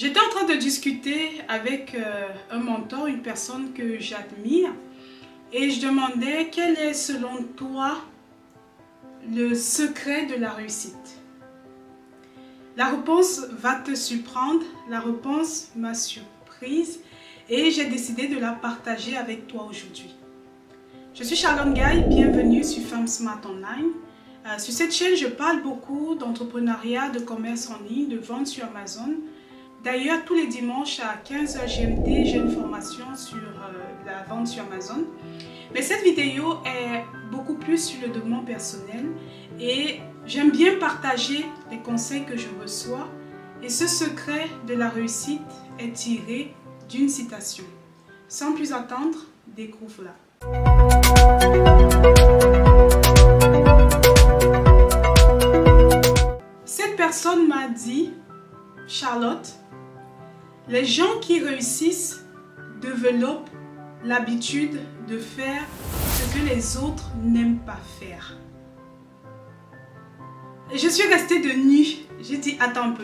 J'étais en train de discuter avec un mentor, une personne que j'admire, et je demandais quel est selon toi le secret de la réussite. La réponse va te surprendre, la réponse m'a surprise et j'ai décidé de la partager avec toi aujourd'hui. Je suis Charlotte Gaye, bienvenue sur Femmes Smart Online. Sur cette chaîne, je parle beaucoup d'entrepreneuriat, de commerce en ligne, de vente sur Amazon. D'ailleurs, tous les dimanches à 15h GMT, j'ai une formation sur la vente sur Amazon. Mais cette vidéo est beaucoup plus sur le développement personnel et j'aime bien partager les conseils que je reçois. Et ce secret de la réussite est tiré d'une citation. Sans plus attendre, découvre-la. Cette personne m'a dit, Charlotte, les gens qui réussissent développent l'habitude de faire ce que les autres n'aiment pas faire. Et je suis restée de nu. J'ai dit, attends un peu.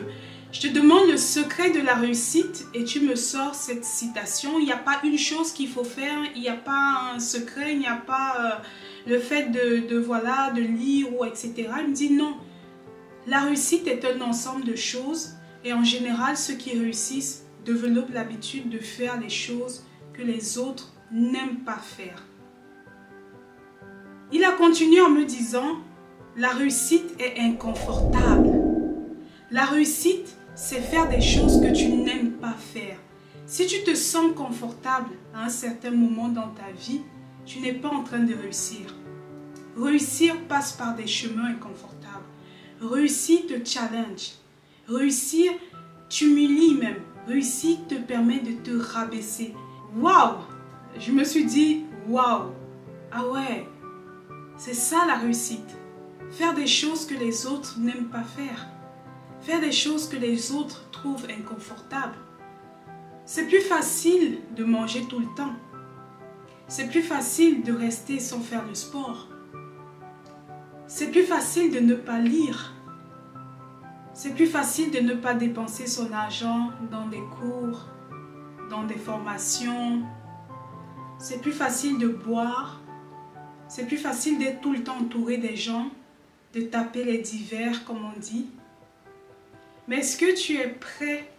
Je te demande le secret de la réussite et tu me sors cette citation. Il n'y a pas une chose qu'il faut faire, il n'y a pas un secret, il n'y a pas le fait de lire ou etc. Il me dit non. La réussite est un ensemble de choses et en général, ceux qui réussissent développent l'habitude de faire les choses que les autres n'aiment pas faire. Il a continué en me disant, la réussite est inconfortable. La réussite, c'est faire des choses que tu n'aimes pas faire. Si tu te sens confortable à un certain moment dans ta vie, tu n'es pas en train de réussir. Réussir passe par des chemins inconfortables. Réussir te challenge. Réussir t'humilie même. Réussir te permet de te rabaisser. Waouh! Je me suis dit, waouh! Ah ouais, c'est ça la réussite. Faire des choses que les autres n'aiment pas faire. Faire des choses que les autres trouvent inconfortables. C'est plus facile de manger tout le temps. C'est plus facile de rester sans faire le sport. C'est plus facile de ne pas lire. C'est plus facile de ne pas dépenser son argent dans des cours, dans des formations. C'est plus facile de boire. C'est plus facile d'être tout le temps entouré des gens, de taper les divers comme on dit. Mais est-ce que tu es prêt?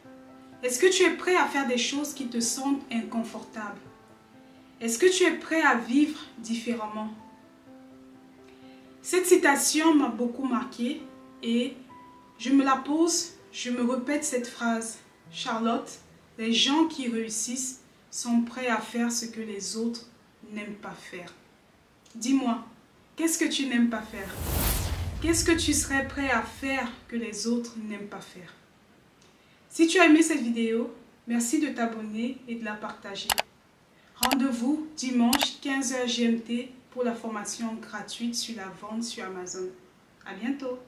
Est-ce que tu es prêt à faire des choses qui te semblent inconfortables? Est-ce que tu es prêt à vivre différemment? Cette citation m'a beaucoup marquée et je me la pose, je me répète cette phrase. Charlotte, les gens qui réussissent sont prêts à faire ce que les autres n'aiment pas faire. Dis-moi, qu'est-ce que tu n'aimes pas faire? Qu'est-ce que tu serais prêt à faire que les autres n'aiment pas faire? Si tu as aimé cette vidéo, merci de t'abonner et de la partager. Rendez-vous dimanche 15h GMT pour la formation gratuite sur la vente sur Amazon. À bientôt!